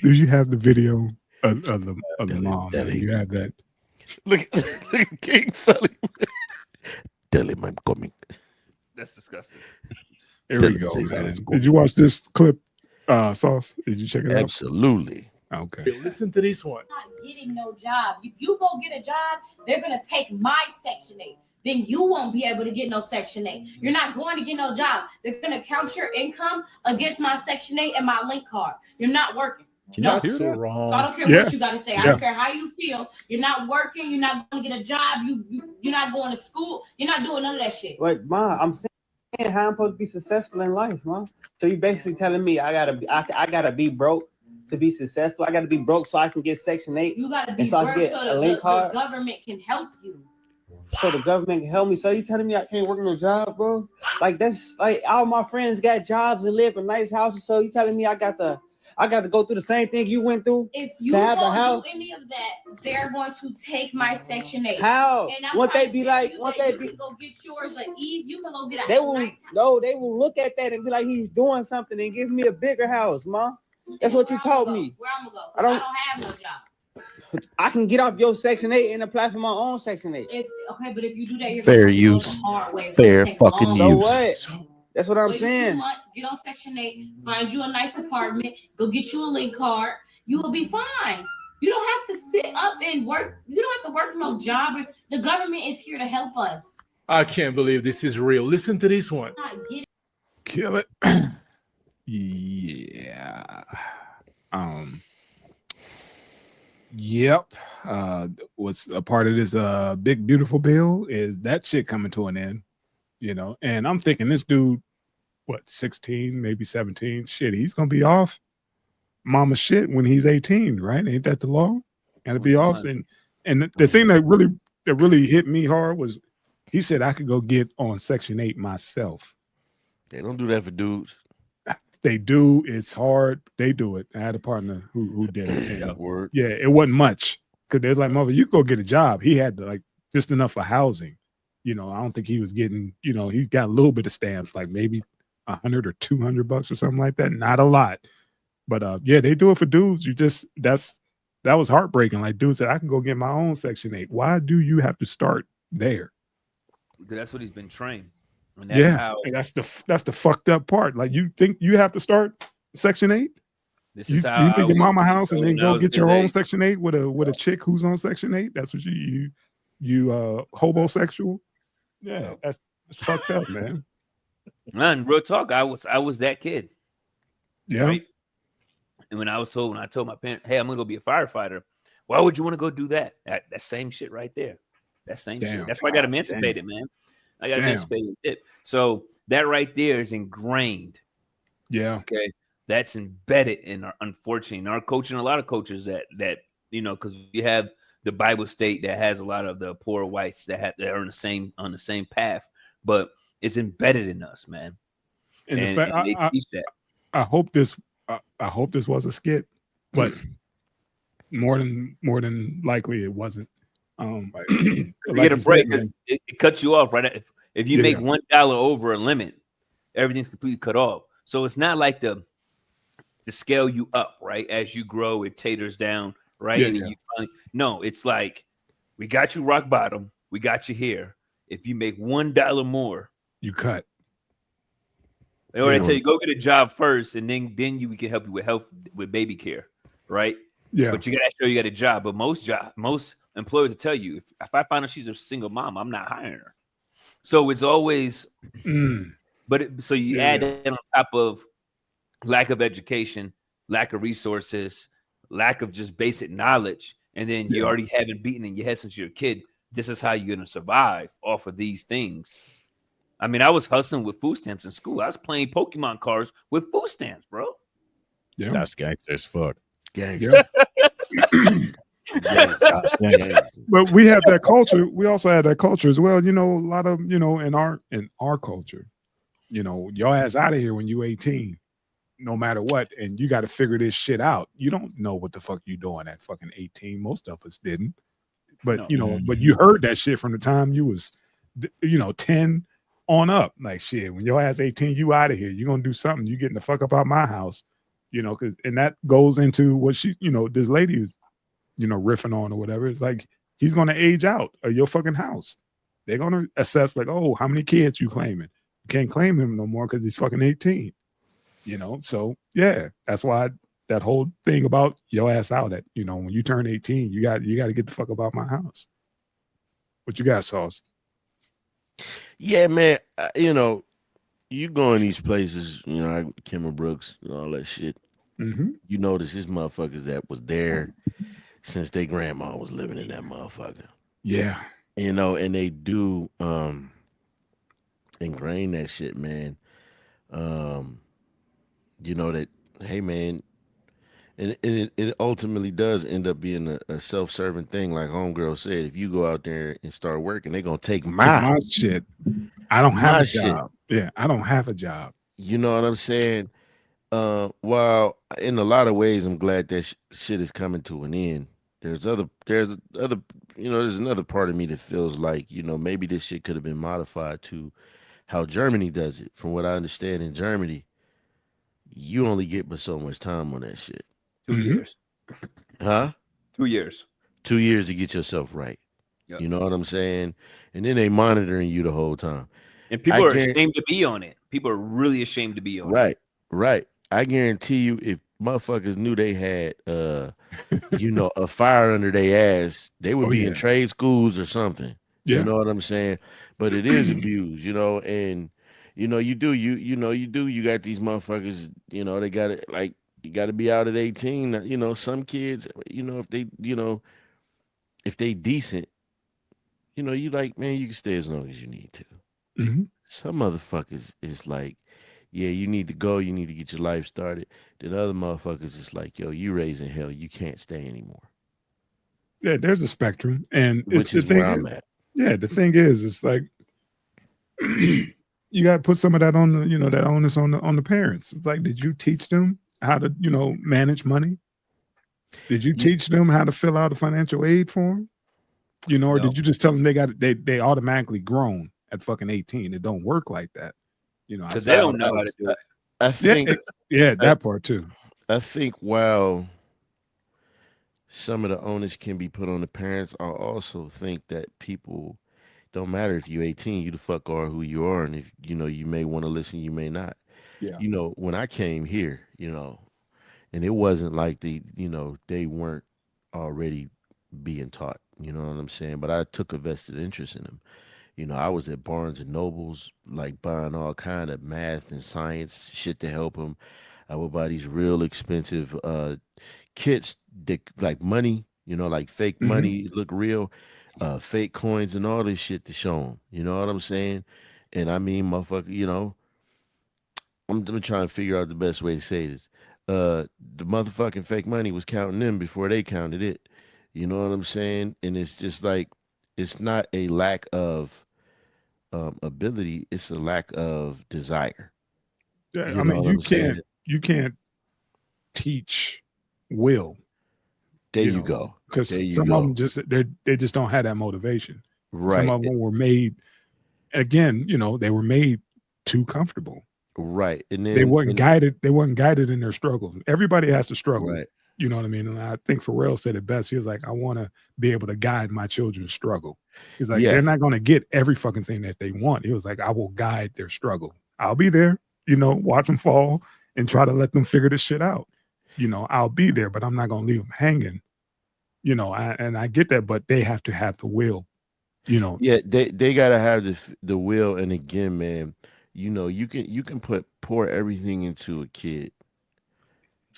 Do you have the video of the Tell him, mom, tell man? him, You have that? Look at King Sully. tell him I'm coming. That's disgusting. Here Tell we him go, Cesar is man. Did coming. you watch this clip, Sauce? Did you check it out? Absolutely. Okay. Listen to this one. Not getting no job. If you go get a job, they're gonna take my Section 8. Then you won't be able to get no Section 8. You're not going to get no job. They're gonna count your income against my Section 8 and my link card. You're not working. No. That's so So I wrong. don't care Yeah. what you gotta say. I Yeah. don't care how you feel. You're not working. You're not gonna get a job. You're not going to school. You're not doing none of that shit. Like, Ma, I'm saying how I'm supposed to be successful in life, Ma. So you basically telling me I gotta be broke to be successful. I gotta be broke so I can get Section 8. You gotta be And so I work get so a that link the card? government can help you. So the government can help me. So you telling me I can't work no job, bro? Like that's like all my friends got jobs and live in nice houses. So you telling me I got to go through the same thing you went through? If you To have a don't house? do any of that, they're going to take my Section 8. How? And I'm What trying they to be tell like? you What that they you be? can go get yours like ease. You can go get a They will nice house. no. They will look at that and be like, he's doing something and give me a bigger house, Ma. That's what you Where I'ma told go? me. Where I'm gonna go? I I don't- don't have no job. I can get off your Section 8 and apply for my own Section 8. Okay, but if you do that, you're Fair gonna have to go use. the hard way. It's Fair gonna take fucking long. So use. what? That's what I'm Wait a few saying. months, get on Section 8, find you a nice apartment, go get you a link card. You will be fine. You don't have to sit up and work. You don't have to work no job. The government is here to help us. I can't believe this is real. Listen to this one. Not getting Kill it. Yeah. Yep. What's a part of this big beautiful bill is that shit coming to an end, and I'm thinking this dude, what, 16, maybe 17, shit, he's gonna be off mama shit when he's 18, right? Ain't that the law? Gotta be off. And the thing that really hit me hard was he said I could go get on Section 8 myself. They don't do that for dudes. They do. It's hard. They do it. I had a partner who did it. And, Word. yeah, it wasn't much because they're like, mother, you go get a job. He had like just enough for housing. I don't think he was getting. He got a little bit of stamps, like maybe $100 or $200 or something like that. Not a lot, but yeah, they do it for dudes. That was heartbreaking. Like dude said, I can go get my own Section 8. Why do you have to start there? Because that's what he's been trained. And Yeah, and that's the fucked up part. Like you think you have to start Section 8? This You is how leave your mama house and then when I go was get your his own age. Section 8 with a chick who's on Section 8. That's what you homosexual. Yeah, that's fucked up, man. Man, real talk. I was that kid. Yeah, Right? And when I told my parents, hey, I'm gonna go be a firefighter. Why would you want to go do that? That same shit right there. That same Damn. shit. That's why I got emancipated, man. I got Damn. emancipated. So that right there is ingrained. yeah, Okay. That's embedded in unfortunately, in our coaching, a lot of coaches that because you have the Bible state that has a lot of the poor whites that are on the same path, but it's embedded in us, man. And, And, the fact, and they teach that. I hope this was a skit, but more than likely it wasn't. You Like get a you break said, because man. it cuts you off, right? If you Yeah. make $1 over a limit, everything's completely cut off. So it's not like to scale you up, right? As you grow, it taters down, right? Yeah, And yeah. no, it's like we got you rock bottom, we got you here. If you make $1 more, You cut. they already Yeah. tell you go get a job first, and then we can help you with baby care, right? Yeah, But you gotta show you got a job. But most employers will tell you if I find out she's a single mom, I'm not hiring her. So it's always, Mm. so you Yeah, add yeah. that on top of lack of education, lack of resources, lack of just basic knowledge, and then you Yeah. already haven't beaten in your head since you're a kid. This is how you're gonna survive off of these things. I mean, I was hustling with food stamps in school. I was playing Pokemon cards with food stamps, bro. Yeah. That's gangster as fuck. Gangster. Gangster. Gangster. But we have that culture. We also have that culture as well. A lot of in our culture, your ass out of here when you 18, no matter what, and you got to figure this shit out. You don't know what the fuck you doing at fucking 18. Most of us didn't. But No. but you heard that shit from the time you was 10 on up. Like shit, when your ass 18, you out of here. You're gonna do something. You getting the fuck up out my house. you know, because and that goes into what she, you know, this lady is, you know, riffing on or whatever. It's like he's gonna age out of your fucking house. They're gonna assess like, oh, how many kids you claiming? You can't claim him no more because he's fucking 18. You know, so yeah, that's why that whole thing about your ass out at, you know, when you turn 18, you got to get the fuck about my house. What you got, Sauce? Yeah, man. You know, you go in these places, you know, like Kimmer Brooks and all that shit. Mm-hmm. You notice his motherfuckers that was there since their grandma was living in that motherfucker. Yeah. You know, and they do ingrain that shit, man. You know that, hey, man, and it ultimately does end up being a self-serving thing. Like Homegirl said, if you go out there and start working, they're going to take My shit. I don't have my a shit. job. Yeah, I don't have a job. You know what I'm saying? Well, in a lot of ways, I'm glad that shit is coming to an end. There's other, you know, there's another part of me that feels like, you know, maybe this shit could have been modified to how Germany does it. From what I understand, in Germany, you only get but so much time on that shit. 2 Mhm. years. Huh? 2 years. 2 years to get yourself right. Yep. You know what I'm saying? And then they monitoring you the whole time. And people I are guarantee- ashamed to be on it. People are really ashamed to be on it. Right, right. I guarantee you, if motherfuckers knew they had, you know, a fire under their ass, they would Oh, be yeah. in trade schools or something. Yeah. You know what I'm saying? But it is abused, you know, and you know, you got these motherfuckers, you know, they got it like you got to be out at 18. You know, some kids, you know, if they decent, you know, you like, man, you can stay as long as you need to. Mm-hmm. Some motherfuckers is like, yeah, you need to go, you need to get your life started. Then other motherfuckers is like, yo, you raising hell, you can't stay anymore. Yeah, there's a spectrum, and it's Which the is thing. where I'm at. Yeah, the thing is, it's like you got to put some of that on the, you know, that onus on the parents. It's like, did you teach them how to, you know, manage money? Did you Yeah. teach them how to fill out a financial aid form? You know, or No. did you just tell them they automatically grown at fucking 18? It don't work like that. You know, Because they don't know how to do it. I think yeah, that part too. I think while some of the onus can be put on the parents, I also think that people don't matter if you're 18, you the fuck are who you are, and if you know you may want to listen, you may not. Yeah. You know, when I came here, you know, and it wasn't like they weren't already being taught. You know what I'm saying? But I took a vested interest in them. You know, I was at Barnes and Nobles, like buying all kind of math and science shit to help them. I would buy these real expensive kits that like money, you know, like fake Mhm. money look real, fake coins and all this shit to show them. You know what I'm saying? And I mean, motherfucker, you know, I'm trying to figure out the best way to say this. The motherfucking fake money was counting them before they counted it. You know what I'm saying? And it's just like it's not a lack of ability; it's a lack of desire. Yeah, You I know mean, what I'm saying? you can't teach will, There you you know, go. because There you some of go. them they just don't have that motivation. Some Right. of them were made, again, you know, they were made too comfortable. Right. And They then weren't guided. They weren't guided in their struggle. Everybody has to struggle. right. You know what I mean? And I think Pharrell said it best. He was like, I want to be able to guide my children's struggle. He's like, Yeah. they're not going to get every fucking thing that they want. He was like, I will guide their struggle. I'll be there, you know, watch them fall and try to let them figure this shit out. You know, I'll be there, but I'm not going to leave them hanging. You know, I get that, but they have to have the will, you know. Yeah, they gotta have the will, and again, man, you know, you can pour everything into a kid.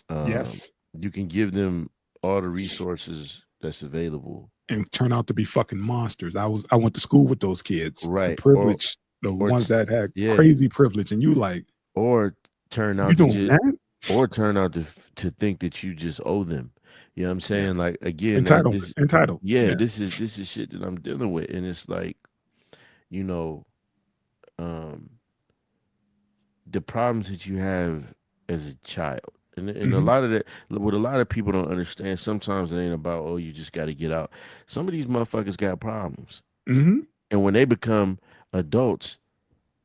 Yes. You can give them all the resources that's available. And turn out to be fucking monsters. I went to school with those kids. The Right. privilege, the or ones t- that had yeah. crazy privilege. And you like, Or turn you out to doing just, that? or turn out to think that you just owe them. You know what I'm saying? Like again, Entitled. Entitled. yeah, this is shit that I'm dealing with, and it's like, you know, um, the problems that you have as a child. And a Mhm. lot of that, what a lot of people don't understand, sometimes it ain't about, oh, you just got to get out. Some of these motherfuckers got problems. Mm-hmm. And when they become adults,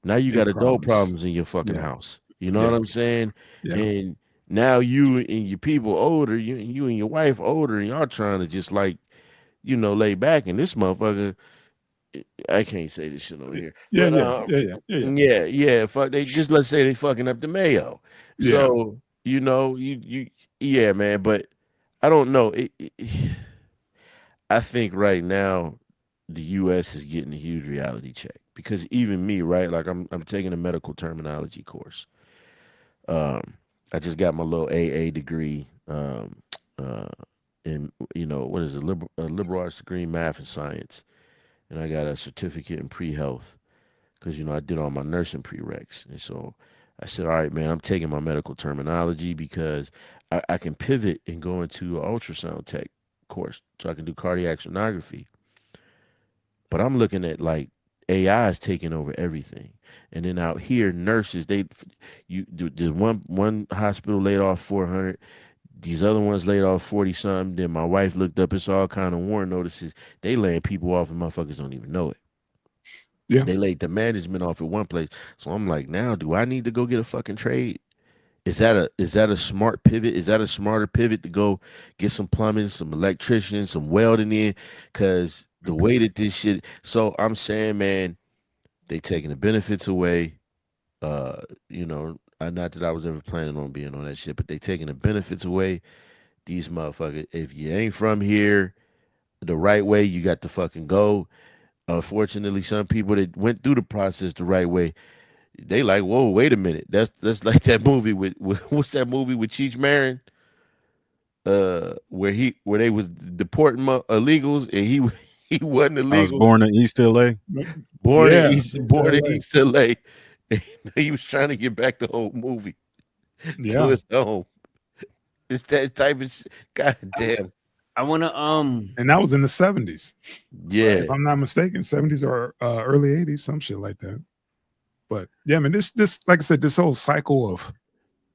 now you Big got adult problems. problems in your fucking Yeah. house. You know Yeah. what I'm saying? Yeah. And now you and your people older, you and your wife older, and y'all trying to just like, lay back. And this motherfucker, I can't say this shit over here. Yeah, But yeah. fuck, they just, let's say they fucking up the Mayo. Yeah. So, yeah, man, but I don't know. I think right now the US is getting a huge reality check because even me, right? Like I'm taking a medical terminology course. I just got my little AA degree in what is it, a liberal arts degree in math and science, and I got a certificate in pre-health because I did all my nursing prereqs, and so I said, all right, man, I'm taking my medical terminology because I can pivot and go into an ultrasound tech course, so I can do cardiac sonography. But I'm looking at like AI is taking over everything, and then out here, nurses the one hospital laid off 400. These other ones laid off 40 something. Then my wife looked up, it's all kind of warrant notices. They laying people off and motherfuckers don't even know it. Yeah. They laid the management off at one place. So I'm like, now do I need to go get a fucking trade? Is that a smart pivot? Is that a smarter pivot to go get some plumbing, some electrician, some welding in? Cause the way that this shit, so I'm saying, man, they taking the benefits away. Not that I was ever planning on being on that shit, but they taking the benefits away. These motherfuckers, if you ain't from here the right way, you got to fucking go. Unfortunately, some people that went through the process the right way, they like, whoa, wait a minute. That's like that movie with what's that movie with Cheech Marin? Where they was deporting illegals and he he wasn't illegal. I was born in East LA. Born Yeah, in East LA. He was trying to get back the whole movie to Yeah. his home. It's that type of shit. God damn. I want to And that was in the 70s. Yeah. If I'm not mistaken, 70s or early 80s, some shit like that. But yeah, man, this like I said, this whole cycle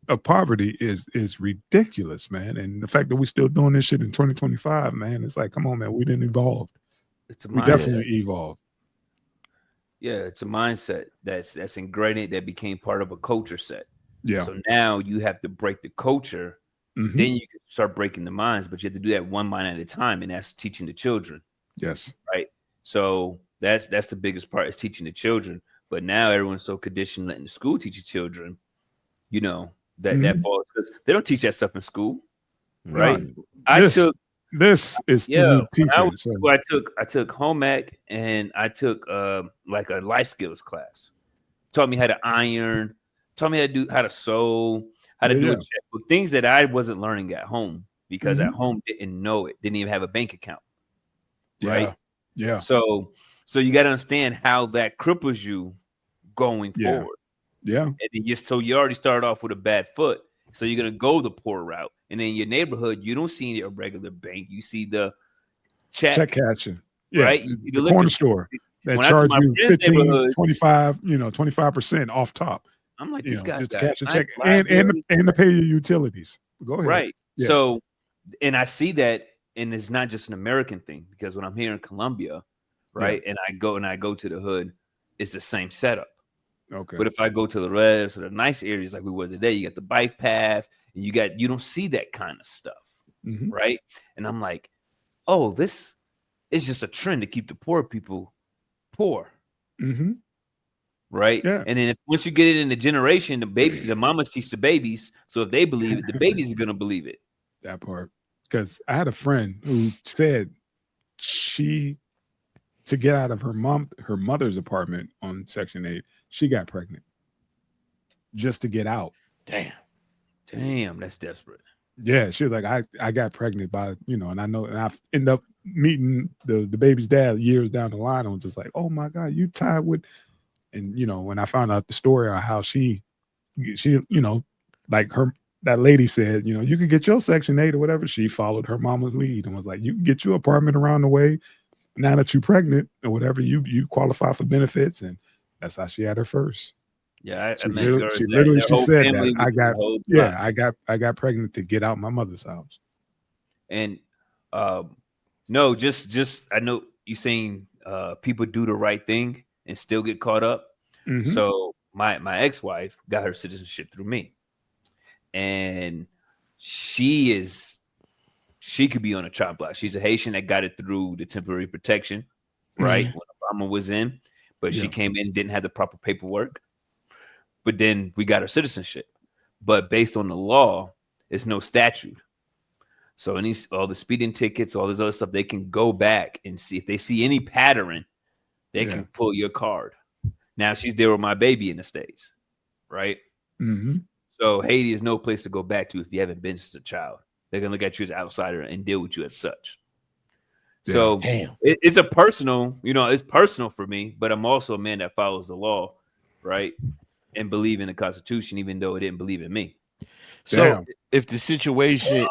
of poverty is ridiculous, man. And the fact that we're still doing this shit in 2025, man, it's like, come on, man, we didn't evolve. it's a We mindset. definitely evolved. Yeah, it's a mindset that's ingrained that became part of a culture set. Yeah. So now you have to break the culture. Mhm. Then you can start breaking the minds, but you have to do that one mind at a time, and that's teaching the children. Yes. Right. So that's the biggest part is teaching the children. But now everyone's so conditioned letting the school teach the children, that falls because they don't teach that stuff in school. Right. This is the new when I teaching. was in school, I took home ec and I took like a life skills class. Taught me how to iron, taught me how to sew, how to do a checkbook, things that I wasn't learning at home because at home didn't know it, didn't even have a bank account. Right. Yeah. So you got to understand how that cripples you going forward. Yeah. And then you already started off with a bad foot. So you're gonna go the poor route. And in your neighborhood, you don't see a regular bank. You see the check cashing. Yeah. Right? The corner store that charge you 15, 25, 25% off top. I'm like, these guys just got cash and nice check and to pay your utilities. Go ahead. Right. Yeah. So, and I see that, and it's not just an American thing because when I'm here in Colombia, right, and I go to the hood, it's the same setup. Okay. But if I go to the rest of the nice areas like we were today, you got the bike path, and you don't see that kind of stuff, right? And I'm like, oh, this is just a trend to keep the poor people poor, right? Yeah. And then once you get it in the generation, the mamas teach the babies, so if they believe it, the babies are gonna believe it. That part, because I had a friend who said to get out of her mother's apartment on Section 8, she got pregnant just to get out. Damn, that's desperate. Yeah, she was like, I got pregnant by, and I know, and I end up meeting the baby's dad years down the line. I was just like, oh my God, you tied with, and when I found out the story of how she, like that lady said, you could get your Section 8 or whatever. She followed her mama's lead and was like, you can get your apartment around the way. Now that you're pregnant or whatever, you qualify for benefits, and that's how she had her first. Yeah, she literally said that I got pregnant to get out my mother's house. And no, just I know you saying people do the right thing and still get caught up. So my ex-wife got her citizenship through me, and she could be on a chop block. She's a Haitian that got it through the temporary protection, right? When Obama was in, but she came in, didn't have the proper paperwork. But then we got her citizenship. But based on the law, it's no statute. So all the speeding tickets, all this other stuff, they can go back and see if they see any pattern, they can pull your card. Now she's there with my baby in the States, right? Mm-hmm. So Haiti is no place to go back to if you haven't been since a child. They're gonna look at you as an outsider and deal with you as such. Yeah. So Damn. it's a personal, it's personal for me, but I'm also a man that follows the law, right? And believe in the Constitution, even though it didn't believe in me. So Damn. if the situation,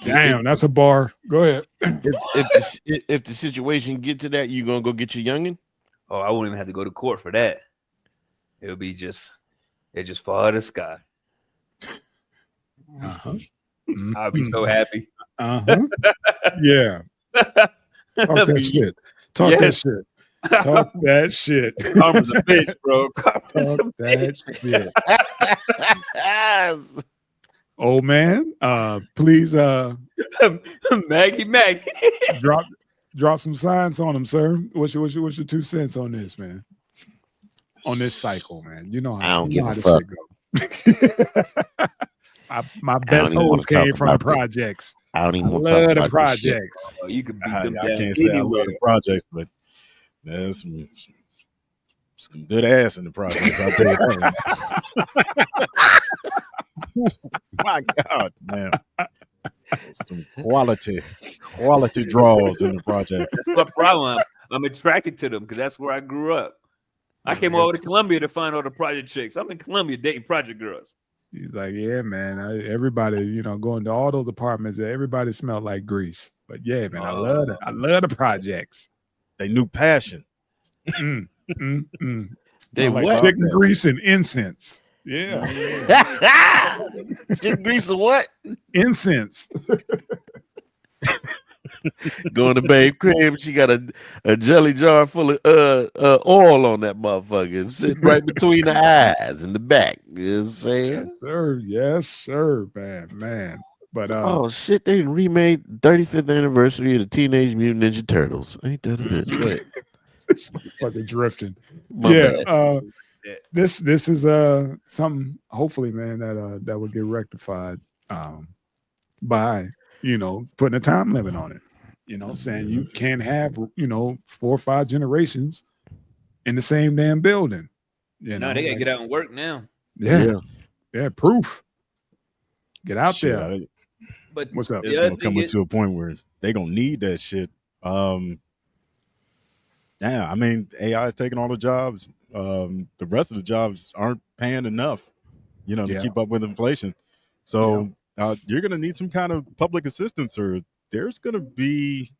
Damn, that's a bar. Go ahead. if the situation get to that, you gonna go get your youngin? Oh, I won't even have to go to court for that. It'll be it just fall out of the sky. Uh-huh. I'll be so happy. Uh-huh. Yeah. Talk that shit. Talk that shit. Talk that shit. Karma's a bitch, bro. Karma's a Talk that bitch. shit. Old man, please Maggie. drop some science on him, sir. What's your 2 cents on this, man? On this cycle, man. You know how I don't give a this fuck. shit go. My best holes came from the projects. I don't even I want to talk love the about this shit. projects. Oh, you could beat I them down can't say I love anywhere. the projects, but there's some good ass in the projects. I'll tell you that. My God, man. Some quality draws in the projects. That's my problem. I'm attracted to them because that's where I grew up. I came over to Columbia to find all the project chicks. I'm in Columbia dating project girls. He's like, yeah, man. Everybody, going to all those apartments. Everybody smelled like grease. But yeah, man, I love it. I love the projects. They knew passion. Mm. They Smell like what? chicken grease and incense. Yeah, Chicken grease or what? incense. Going to Babe crib, she got a jelly jar full of oil on that motherfucker, sitting right between the eyes and the back. You know what I'm saying? Yes, sir, man. But Oh shit, they remade 35th anniversary of the Teenage Mutant Ninja Turtles. Ain't that a bitch? Go ahead. fucking drifting. My bad. This is something hopefully, man, that will get rectified by putting a time limit on it. Saying you can't have 4 or 5 generations in the same damn building. No, they gotta get out and work now. Yeah, proof. Get out Shit, there. But What's up? It's The other gonna come thing is- to a point where they gonna need that shit. I mean, AI is taking all the jobs. The rest of the jobs aren't paying enough, to keep up with inflation. So you're gonna need some kind of public assistance, or there's gonna be,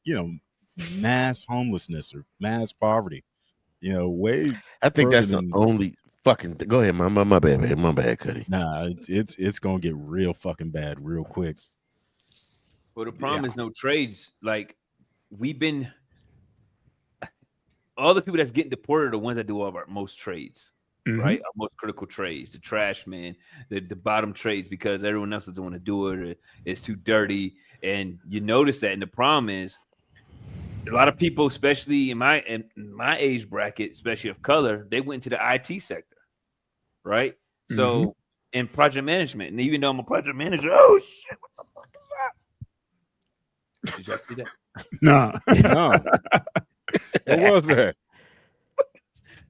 mass homelessness or mass poverty. Way. I think that's further the than- only fucking Go ahead, my bad, man. My bad, Cuddy. Nah, it's gonna get real fucking bad real quick. Well, the problem is no trades. Like all the people that's getting deported are the ones that do all of our most trades, right? Our most critical trades, the trash man, the bottom trades, because everyone else doesn't want to do it, or it's too dirty. And you notice that. And the problem is a lot of people, especially in my age bracket, especially of color, they went into the IT sector, right? So in project management, and even though I'm a project manager, oh shit, what the fuck is that? Did y'all see that? Nah. No. What was that?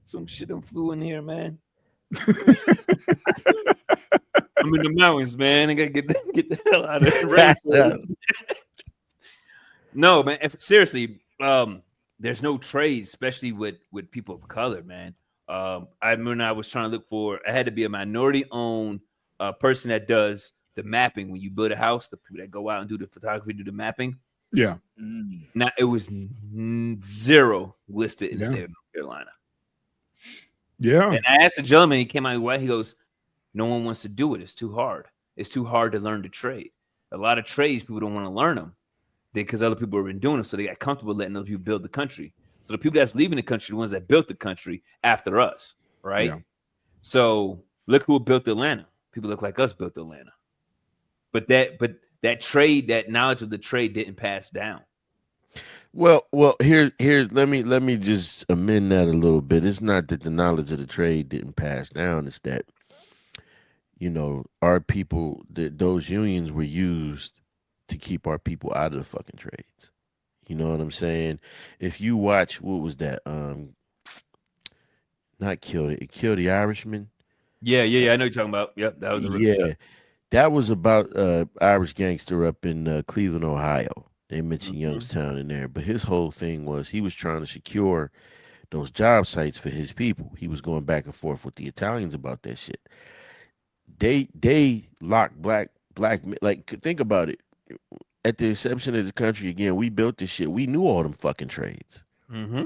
Some shit done flew in here, man. I'm in the mountains, man. I gotta get the hell out of here. No, man. Seriously, there's no trades, especially with people of color, man. I remember I was trying to look for. I had to be a minority-owned person that does the mapping. When you build a house, the people that go out and do the photography, do the mapping. Yeah. Now it was 0 listed in the state of North Carolina. Yeah. And I asked the gentleman, he came out right. He goes, "No one wants to do it. It's too hard. It's too hard to learn the trade. A lot of trades, people don't want to learn them because other people have been doing them, so they got comfortable letting other people build the country. So the people that's leaving the country, the ones that built the country after us, right? Yeah. So look who built Atlanta. People look like us built Atlanta. but that trade, that knowledge of the trade didn't pass down. Well, here's let me just amend that a little bit. It's not that the knowledge of the trade didn't pass down. It's that, our people, that those unions were used to keep our people out of the fucking trades. You know what I'm saying? If you watch, what was that? Not Kill the Irishman. Yeah. I know you're talking about. Yep, that was a Yeah, that was about Irish gangster up in Cleveland, Ohio. They mentioned Youngstown in there, but his whole thing was he was trying to secure those job sites for his people. He was going back and forth with the Italians about that shit. They locked black men. Like, think about it. At the inception of the country, again, we built this shit. We knew all them fucking trades. Mm-hmm.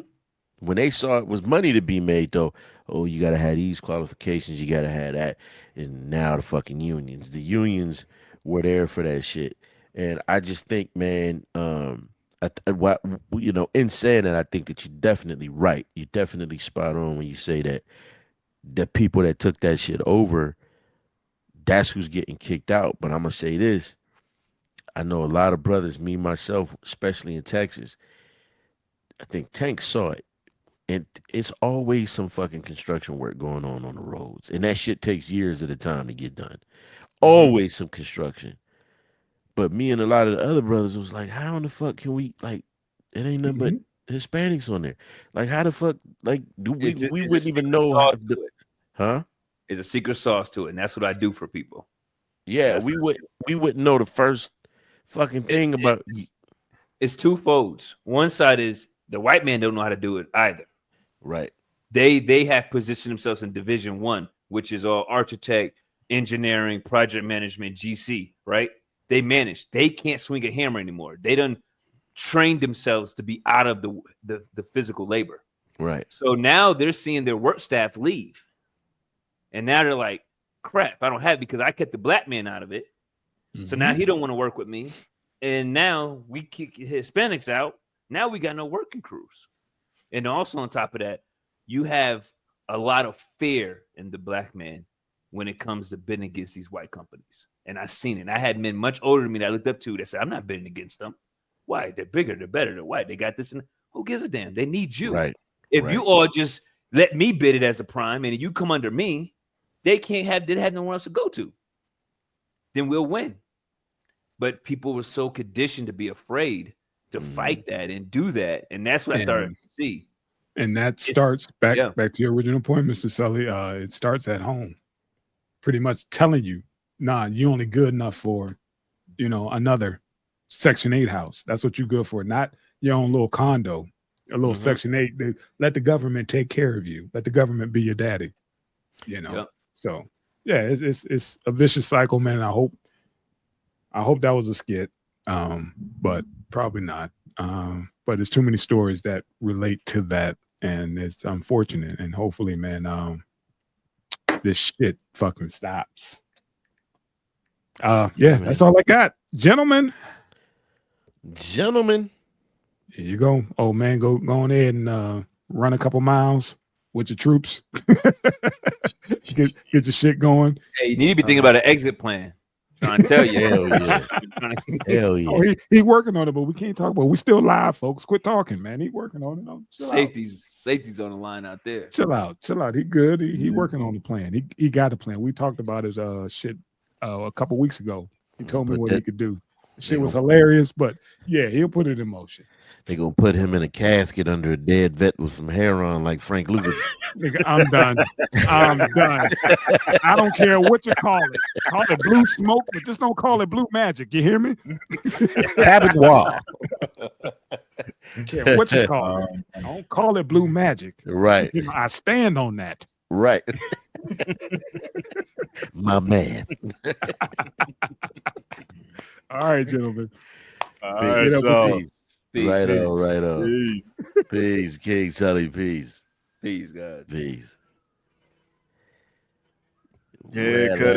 When they saw it was money to be made, though, oh, you gotta have these qualifications, you gotta have that, and now the unions were there for that shit. And I just think, man, in saying that, I think that you're definitely right. You're definitely spot on when you say that the people that took that shit over, that's who's getting kicked out. But I'm gonna say this: I know a lot of brothers, me myself, especially in Texas. I think Tank saw it. And it's always some fucking construction work going on the roads. And that shit takes years at a time to get done. Always some construction. But me and a lot of the other brothers was like, how in the fuck can we, like, it ain't nothing but Hispanics on there. Like, how the fuck, like, we wouldn't even know how to do it. Huh? There's a secret sauce to it, and that's what I do for people. Yeah, we wouldn't know the first fucking thing about it's two folds. One side is the white man don't know how to do it either. Right. They have positioned themselves in Division 1, which is all architect, engineering, project management, GC, right? They manage. They can't swing a hammer anymore. They done trained themselves to be out of the physical labor. Right. So now they're seeing their work staff leave. And now they're like, crap, I don't have it because I kept the black man out of it. So now he don't want to work with me. And now we kick Hispanics out. Now we got no working crews. And also on top of that, you have a lot of fear in the black man when it comes to bidding against these white companies. And I've seen it. I had men much older than me that I looked up to that said, I'm not bidding against them. Why? They're bigger, they're better, they're white. They got this. And who gives a damn? They need you. Right. If you all just let me bid it as a prime and you come under me, they have nowhere else to go to. Then we'll win. But people were so conditioned to be afraid to fight that and do that. And that's what I started to see. And that starts back to your original point, Mr. Sully. It starts at home. Pretty much telling you, nah, you only good enough for, another Section 8 house. That's what you good for, not your own little condo, a little Section 8. Let the government take care of you. Let the government be your daddy. So yeah, it's a vicious cycle, man. I hope that was a skit, but probably not. But there's too many stories that relate to that, and it's unfortunate. And hopefully, man, this shit fucking stops. That's all I got, gentlemen. Here you go. Oh man, go on ahead and run a couple miles with your troops. get your shit going. Hey, you need to be thinking about an exit plan. Trying to tell you. Hell yeah. Hell yeah. Oh, he working on it, but we can't talk about it. We still live, folks. Quit talking, man. He working on it. Safety's on the line out there. Chill out. He good. He working on the plan. He got a plan. We talked about his shit a couple weeks ago. He told me what he could do. Shit was hilarious, but yeah, he'll put it in motion. They gonna put him in a casket under a dead vet with some hair on, like Frank Lucas. Nigga, I'm done. I don't care what you call it. Call it blue smoke, but just don't call it blue magic. You hear me? Cabin wall. I care what you call it. Don't call it blue magic. Right. I stand on that. Right. My man. All right, gentlemen. All right, y'all. Peace. Right on. Peace. Peace, King Sully. Peace. Peace, God. Peace. Yeah, cut it.